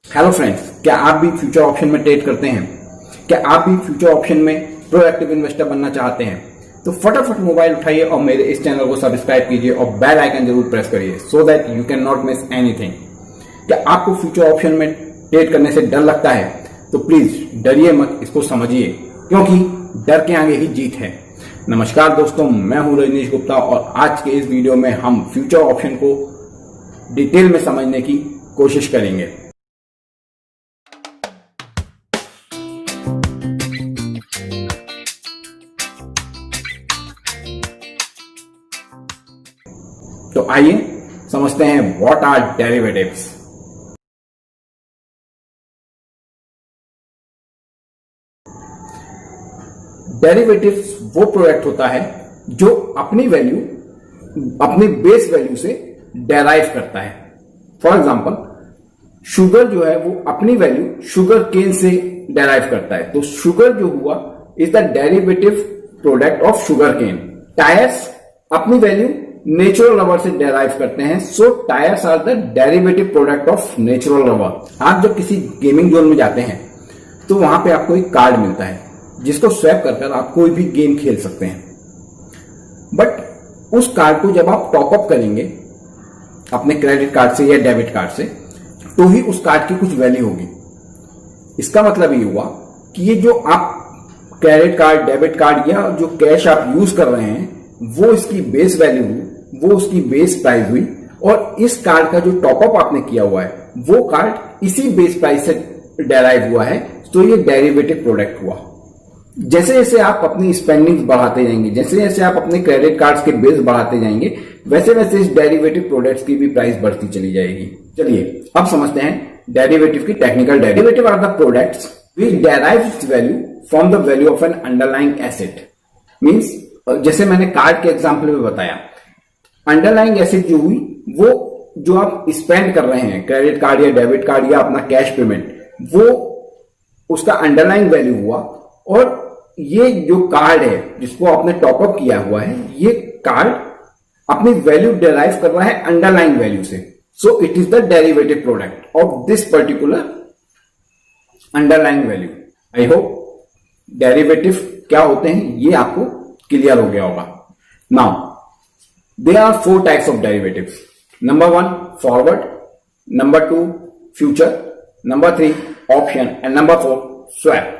Hello friends, क्या आप भी फ्यूचर ऑप्शन में ट्रेड करते हैं? क्या आप भी फ्यूचर ऑप्शन में प्रोएक्टिव इन्वेस्टर बनना चाहते हैं? तो फटाफट मोबाइल उठाइए और मेरे इस चैनल को सब्सक्राइब कीजिए और बेल आइकन जरूर प्रेस करिए so that you can not miss anything. क्या आपको फ्यूचर ऑप्शन में ट्रेड करने से डर लगता है? तो प्लीज डरिए मत, इसको समझिए, क्योंकि डर के आगे ही जीत है। नमस्कार दोस्तों, मैं हूं रजनीश गुप्ता और आज के इस वीडियो में हम फ्यूचर ऑप्शन को डिटेल में समझने की कोशिश करेंगे। तो आइए समझते हैं व्हाट आर डेरिवेटिव्स। डेरिवेटिव्स वो प्रोडक्ट होता है जो अपनी वैल्यू अपनी बेस वैल्यू से डेराइव करता है। फॉर एग्जांपल, शुगर जो है वो अपनी वैल्यू शुगर केन से डेराइव करता है, तो शुगर जो हुआ is the derivative product of sugar cane. Tyres अपनी वैल्यू नेचुरल रबर से डेराइव करते हैं, so tyres are the derivative product of natural rubber. आप जब किसी गेमिंग जोन में जाते हैं तो वहां पे आपको एक कार्ड मिलता है जिसको स्वैप कर आप कोई भी गेम खेल सकते हैं, बट उस कार्ड को जब आप टॉप अप करेंगे अपने क्रेडिट कार्ड से या डेबिट कार्ड से, तो ही उस कार्ड की कुछ वैल्यू होगी। इसका मतलब ये हुआ कि ये जो आप क्रेडिट कार्ड, डेबिट कार्ड या जो कैश आप यूज कर रहे हैं वो इसकी बेस वैल्यू हुई, वो उसकी बेस प्राइस हुई, और इस कार्ड का जो टॉपअप आपने किया हुआ है वो कार्ड इसी बेस प्राइस से डेराइव हुआ है, तो ये डेरिवेटिव प्रोडक्ट हुआ। जैसे जैसे आप अपनी स्पेंडिंग बढ़ाते जाएंगे, जैसे जैसे आप अपने क्रेडिट कार्ड्स के बेस बढ़ाते जाएंगे, वैसे वैसे इस डेरिवेटिव प्रोडक्ट्स की भी प्राइस बढ़ती चली जाएगी। चलिए अब समझते हैं डेरिवेटिव की technical. Derivative are the products which derive its value from the value of an underlying asset. Means जैसे मैंने कार्ड के एग्जांपल में बताया, अंडरलाइंग एसेट जो हुई वो जो आप स्पेंड कर रहे हैं, क्रेडिट कार्ड या डेबिट कार्ड या अपना कैश पेमेंट, वो उसका अंडरलाइंग वैल्यू हुआ। और ये जो कार्ड है जिसको आपने टॉपअप किया हुआ है, ये कार्ड अपनी वैल्यू डेराइव कर रहा है अंडरलाइंग वैल्यू से, so it is the derivative product of this particular underlying value. I hope derivative क्या होते हैं ये आपको क्लियर हो गया होगा। Now there are 4 types of derivatives. Number 1 forward, number 2 future, number 3 option and number 4 swap.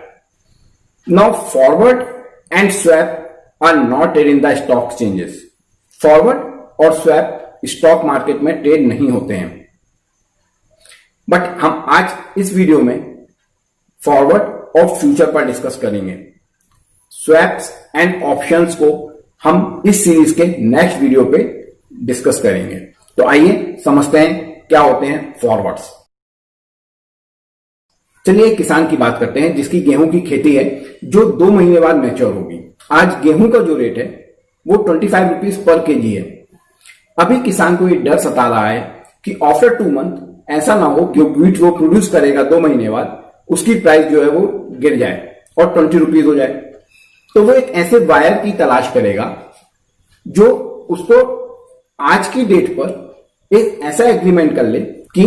Now forward and swap are not trade in the stock exchanges. Forward और swap stock market में trade नहीं होते हैं, but हम आज इस video में forward और फ्यूचर पर डिस्कस करेंगे। स्वैप्स एंड ऑप्शंस को हम इस सीरीज के नेक्स्ट वीडियो पे डिस्कस करेंगे। तो आइए समझते हैं क्या होते हैं फॉरवर्ड्स। चलिए किसान की बात करते हैं जिसकी गेहूं की खेती है जो 2 महीने बाद मैच्योर होगी। आज गेहूं का जो रेट है वो 25 रुपीज पर केजी है। अभी किसान को ये डर सता रहा है कि आफ्टर 2 मंथ ऐसा ना हो कि व्हीट वो प्रोड्यूस करेगा 2 महीने बाद उसकी प्राइस जो है वो गिर जाए और 20 रुपीज हो जाए। तो वो एक ऐसे बायर की तलाश करेगा जो उसको आज की डेट पर एक ऐसा एग्रीमेंट कर ले कि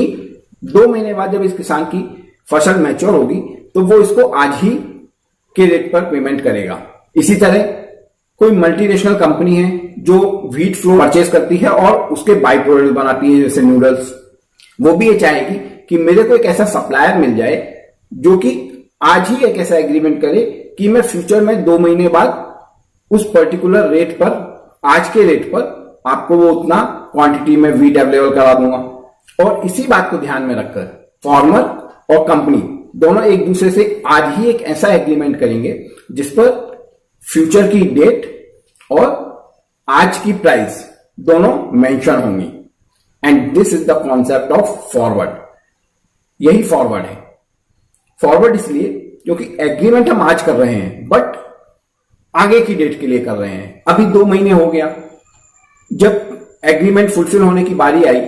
2 महीने बाद जब इस किसान की फसल मैच्योर होगी तो वो इसको आज ही के रेट पर पेमेंट करेगा। इसी तरह कोई मल्टीनेशनल कंपनी है जो व्हीट फ्लोर परचेज करती है और उसके बाई प्रोडक्ट बनाती है जैसे नूडल्स, वो भी ये चाहेगी कि मेरे को एक ऐसा सप्लायर मिल जाए जो कि आज ही एक ऐसा एग्रीमेंट करे कि मैं फ्यूचर में 2 महीने बाद उस पर्टिकुलर रेट पर, आज के रेट पर आपको वो उतना क्वांटिटी में व्हीट अवेलेबल करा दूंगा। और इसी बात को ध्यान में रखकर फार्मर और कंपनी दोनों एक दूसरे से आज ही एक ऐसा एग्रीमेंट करेंगे जिस पर फ्यूचर की डेट और आज की प्राइस दोनों मेंशन होंगी। And this is the concept of forward. यही फॉरवर्ड है। फॉरवर्ड इसलिए क्योंकि एग्रीमेंट हम आज कर रहे हैं बट आगे की डेट के लिए कर रहे हैं। अभी 2 महीने हो गया, जब एग्रीमेंट फुलफिल होने की बारी आई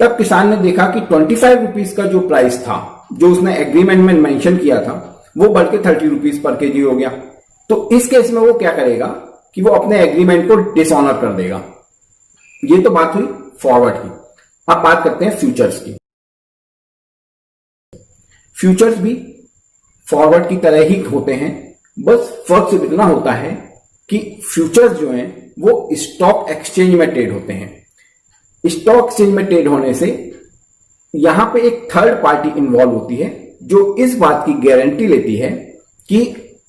तब किसान ने देखा कि 25 रुपीज का जो प्राइस था जो उसने एग्रीमेंट में मेंशन किया था वो बढ़ के 30 रुपीज पर केजी हो गया। तो इस केस में वो क्या करेगा कि वो अपने एग्रीमेंट को डिसऑनर कर देगा। ये तो बात हुई फॉरवर्ड की। अब बात करते हैं फ्यूचर्स की। फ्यूचर्स भी फॉरवर्ड की तरह ही होते हैं, बस फर्क सिर्फ इतना होता है कि फ्यूचर्स जो हैं वो स्टॉक एक्सचेंज में ट्रेड होते हैं। स्टॉक एक्सचेंज में ट्रेड होने से यहां पे एक थर्ड पार्टी इन्वॉल्व होती है जो इस बात की गारंटी लेती है कि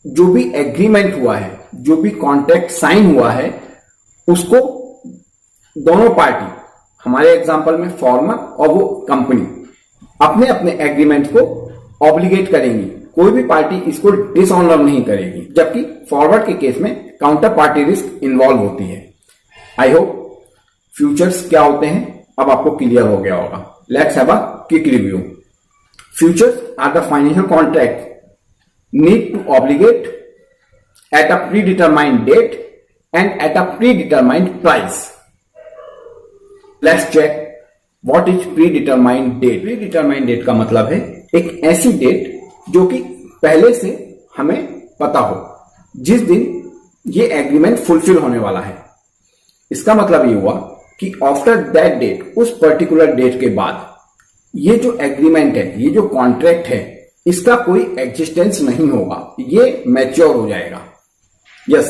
जो भी एग्रीमेंट हुआ है, जो भी कॉन्ट्रैक्ट साइन हुआ है, उसको दोनों पार्टी, हमारे एग्जांपल में फार्मर और वो कंपनी, अपने अपने एग्रीमेंट को ऑब्लिगेट करेंगी। कोई भी पार्टी इसको डिसऑनर नहीं करेगी, जबकि फॉरवर्ड के केस में काउंटर पार्टी रिस्क इन्वॉल्व होती है। आई होप फ्यूचर्स क्या होते हैं अब आपको क्लियर हो गया होगा। Let's have a quick review. Futures are the financial contract need to obligate at a predetermined date and at a predetermined price. Let's check what is predetermined date. Predetermined date का मतलब है एक ऐसी date जो कि पहले से हमें पता हो, जिस दिन ये एग्रीमेंट फुलफिल होने वाला है। इसका मतलब ये हुआ कि आफ्टर दैट डेट, उस पर्टिकुलर डेट के बाद ये जो एग्रीमेंट है, ये जो कॉन्ट्रैक्ट है, इसका कोई एग्जिस्टेंस नहीं होगा, ये मैच्योर हो जाएगा। यस,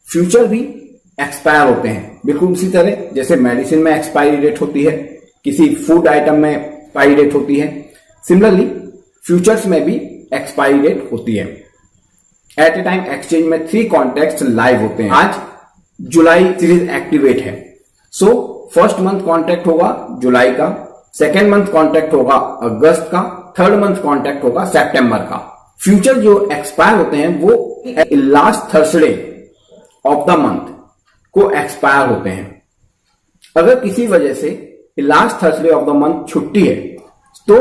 फ्यूचर भी एक्सपायर होते हैं, बिल्कुल उसी तरह जैसे मेडिसिन में एक्सपायरी डेट होती है, किसी फूड आइटम में एक्सपायरी डेट होती है। सिमिलरली फ्यूचर्स में भी एक्सपायरी डेट होती है। एट ए टाइम एक्सचेंज में 3 कॉन्ट्रैक्ट्स लाइव होते हैं। आज जुलाई सीरीज एक्टिवेट है, सो फर्स्ट मंथ कॉन्ट्रैक्ट होगा जुलाई का, सेकेंड मंथ कॉन्ट्रैक्ट होगा अगस्त का, थर्ड मंथ कॉन्ट्रैक्ट होगा सितंबर का। फ्यूचर जो एक्सपायर होते हैं वो last Thursday of the month को एक्सपायर होते हैं। अगर किसी वजह से last Thursday of the month छुट्टी है तो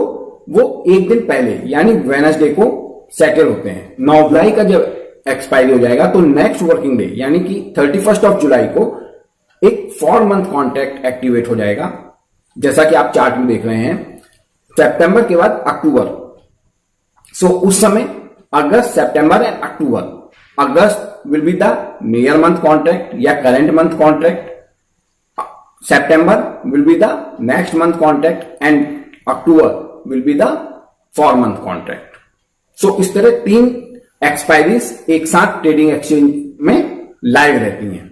वो एक दिन पहले यानी वेडनेसडे को सेटल होते हैं। 9 जुलाई का जब एक्सपायरी हो जाएगा तो नेक्स्ट वर्किंग डे यानी कि 31 ऑफ जुलाई को एक 4 मंथ कॉन्ट्रैक्ट एक्टिवेट हो जाएगा, जैसा कि आप चार्ट में देख रहे हैं। सितंबर के बाद अक्टूबर, सो उस समय August, September and October. August will be the near month contract या current month contract, September will be the next month contract and October will be the 4 month contract. So इस तरह 3 एक्सपायरीज एक साथ trading exchange में live रहती हैं।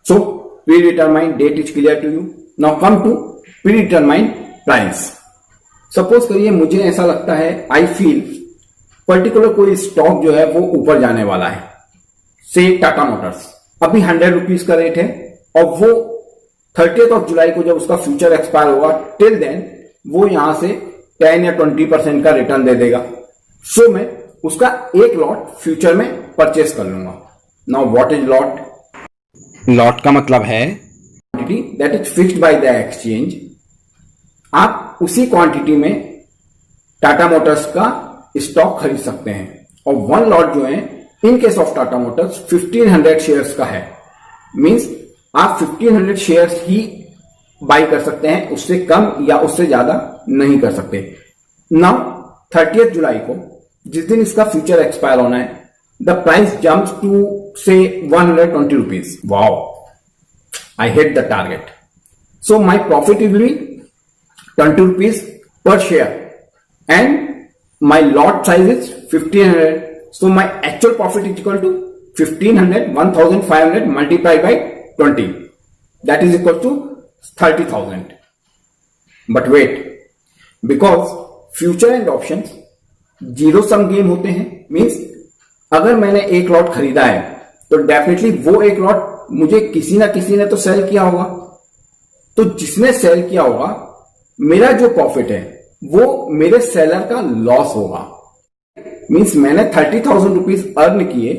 So predetermined date is clear to you. Now come to predetermined price. Suppose करिए मुझे ऐसा लगता है, आई फील पर्टिकुलर कोई स्टॉक जो है वो ऊपर जाने वाला है, से टाटा मोटर्स अभी 100 रुपीज का रेट है और वो 30 ऑफ जुलाई को जब उसका फ्यूचर एक्सपायर होगा, टिल देन वो यहां से 10 या 20% का रिटर्न दे देगा। सो मैं उसका एक लॉट फ्यूचर में परचेस कर लूंगा। Now what is lot? Lot का मतलब है quantity that is fixed by the exchange. आप उसी क्वांटिटी में टाटा मोटर्स का स्टॉक खरीद सकते हैं और 1 लॉट जो है in case of Tata Motors 1500 shares का है। मींस आप 1500 शेयर्स ही बाई कर सकते हैं, उससे कम या उससे ज्यादा नहीं कर सकते। नाउ 30 जुलाई को जिस दिन इसका फ्यूचर एक्सपायर होना है, द प्राइस जंप्स टू से 120 rupees. Wow, I hit the target. So my profit will be 20 rupees per share and my lot size is 1500. So my actual profit is equal to 1500 multiplied by 20. That is equal to 30,000. But wait, because future and options zero sum game होते हैं। Means अगर मैंने एक lot खरीदा है तो definitely वो एक लॉट मुझे किसी ना किसी ने तो सेल किया होगा, तो जिसने सेल किया होगा मेरा जो प्रॉफिट है वो मेरे सेलर का लॉस होगा। मींस मैंने 30,000 रुपीज अर्न किए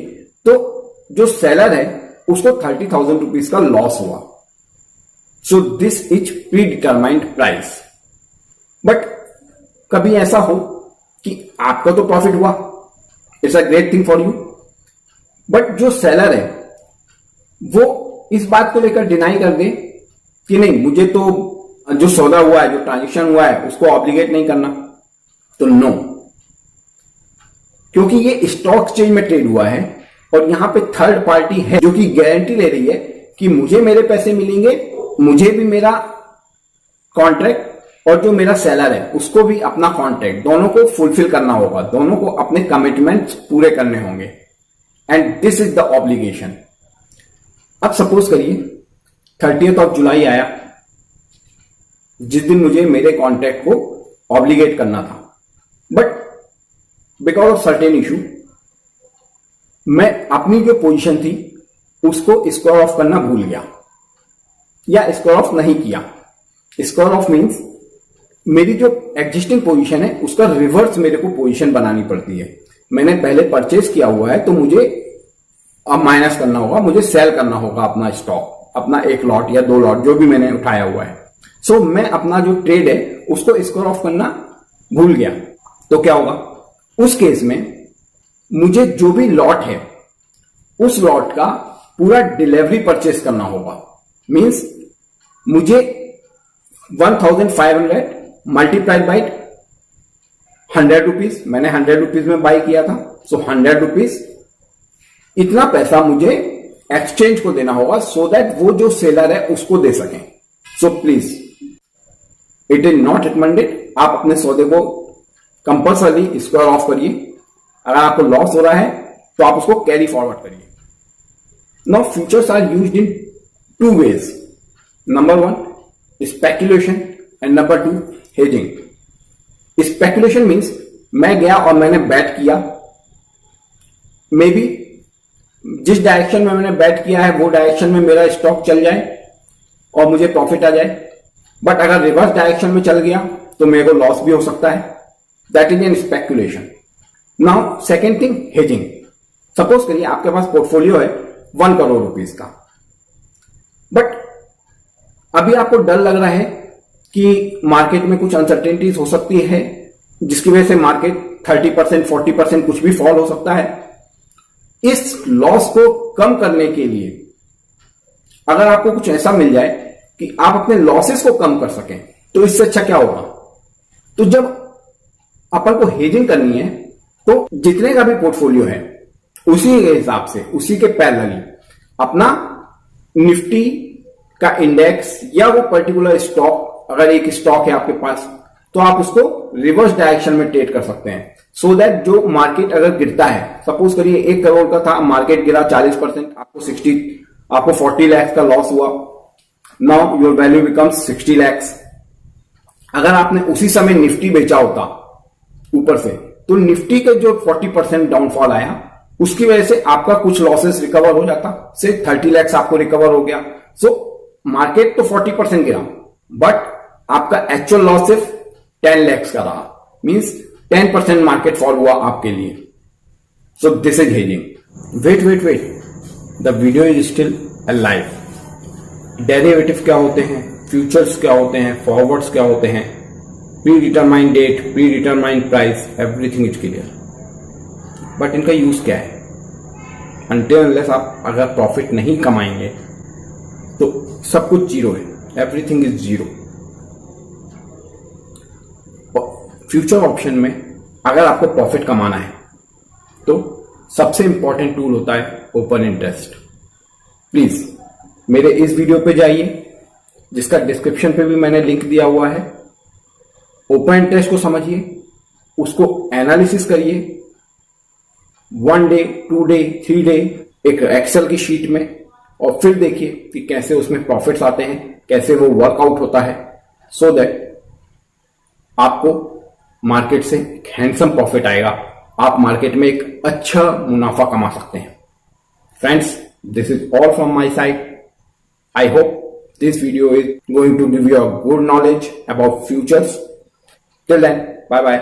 तो जो सेलर है उसको 30,000 रुपीज का लॉस हुआ। सो this is pre determined price. But कभी ऐसा हो कि आपका तो प्रॉफिट हुआ, it's a great thing for you, but जो सेलर है वो इस बात को लेकर डिनाई कर दे कि नहीं, मुझे तो जो सौदा हुआ है, जो ट्रांजेक्शन हुआ है, उसको ऑब्लिगेट नहीं करना। तो नो, क्योंकि ये स्टॉक एक्सचेंज में ट्रेड हुआ है और यहां पे थर्ड पार्टी है जो कि गारंटी ले रही है कि मुझे मेरे पैसे मिलेंगे, मुझे भी मेरा कॉन्ट्रैक्ट और जो मेरा सेलर है उसको भी अपना कॉन्ट्रैक्ट, दोनों को फुलफिल करना होगा, दोनों को अपने कमिटमेंट्स पूरे करने होंगे। And this is the obligation. अब सपोज करिए 30th जुलाई आया, जिस दिन मुझे मेरे कॉन्ट्रैक्ट को ऑब्लिगेट करना था, but because of certain issue मैं अपनी जो पोजीशन थी उसको स्क्वायर ऑफ करना भूल गया या स्क्वायर ऑफ नहीं किया। स्क्वायर ऑफ मीन्स मेरी जो एग्जिस्टिंग पोजीशन है उसका रिवर्स मेरे को पोजीशन बनानी पड़ती है। मैंने पहले परचेज किया हुआ है तो मुझे अब माइनस करना होगा, मुझे सेल करना होगा अपना स्टॉक, अपना 1 लॉट या 2 लॉट जो भी मैंने उठाया हुआ है। सो मैं अपना जो ट्रेड है उसको स्क्वायर ऑफ करना भूल गया, तो क्या होगा उस केस में मुझे जो भी लॉट है उस लॉट का पूरा डिलीवरी परचेस करना होगा। मींस मुझे 1500 मल्टीप्लाइड बाई 100 रुपीज, मैंने 100 रुपीज में बाई किया था, सो 100 रुपीज इतना पैसा मुझे एक्सचेंज को देना होगा सो दैट वो जो सेलर है उसको दे सकें। So please it is not recommended, आप अपने सौदे को कंपल्सरी स्क्वायर ऑफ करिए। अगर आपको लॉस हो रहा है तो आप उसको कैरी फॉरवर्ड करिए। Now futures are used in 2 ways। Number 1 speculation and number 2 hedging. Speculation means मैं गया और मैंने बैट किया, मे बी जिस डायरेक्शन में मैंने बैट किया है वो डायरेक्शन में मेरा स्टॉक चल जाए और मुझे प्रॉफिट आ जाए, बट अगर रिवर्स डायरेक्शन में चल गया तो मेरे को लॉस भी हो सकता है। That is an speculation. Now second thing hedging. Suppose करिए आपके पास पोर्टफोलियो है 1 करोड़ रुपीस का, बट अभी आपको डर लग रहा है कि मार्केट में कुछ अनसर्टेनिटीज हो सकती है जिसकी वजह से मार्केट 30% 40% कुछ भी फॉल हो सकता है। इस लॉस को कम करने के लिए अगर आपको कुछ ऐसा मिल जाए कि आप अपने लॉसेस को कम कर सकें तो इससे अच्छा क्या होगा। तो जब अपन को हेजिंग करनी है तो जितने का भी पोर्टफोलियो है उसी के हिसाब से, उसी के पैरेलली अपना निफ्टी का इंडेक्स या वो पर्टिकुलर स्टॉक, अगर एक स्टॉक है आपके पास तो आप उसको रिवर्स डायरेक्शन में ट्रेड कर सकते हैं सो दैट जो मार्केट अगर गिरता है, सपोज करिए 1 करोड़ का था, मार्केट गिरा 40%, आपको 40 लाख का लॉस हुआ। Now your value becomes 60 lakh. अगर आपने उसी समय निफ्टी बेचा होता ऊपर से तो निफ्टी के जो 40% डाउनफॉल आया उसकी वजह से आपका कुछ लॉसेस रिकवर हो जाता, से 30 लाख आपको रिकवर हो गया। सो मार्केट तो 40% गिरा बट आपका एक्चुअल लॉस सिर्फ 10 लाख का रहा, मींस 10% मार्केट फॉल हुआ आपके लिए। So this is hedging. Wait the video is still alive. Derivative क्या होते हैं, फ्यूचर्स क्या होते हैं, फॉरवर्ड्स क्या होते हैं, predetermined date, predetermined price, everything is clear. But इनका यूज क्या है? अनटिल अनलेस आप अगर प्रॉफिट नहीं कमाएंगे तो सब कुछ जीरो है, everything is zero. Future option में अगर आपको प्रॉफिट कमाना है तो सबसे इंपॉर्टेंट टूल होता है ओपन इंटरेस्ट। प्लीज मेरे इस वीडियो पे जाइए जिसका डिस्क्रिप्शन पे भी मैंने लिंक दिया हुआ है। ओपन इंटरेस्ट को समझिए, उसको एनालिसिस करिए 1 डे 2 डे 3 डे एक एक्सेल की शीट में, और फिर देखिए कि कैसे उसमें प्रॉफिट्स आते हैं, कैसे वो वर्कआउट होता है, सो दैट आपको मार्केट से एक हैंडसम प्रॉफिट आएगा, आप मार्केट में एक अच्छा मुनाफा कमा सकते हैं। Friends, this is all from my side. I hope this video is going to give you a good knowledge about futures. Till then, bye bye.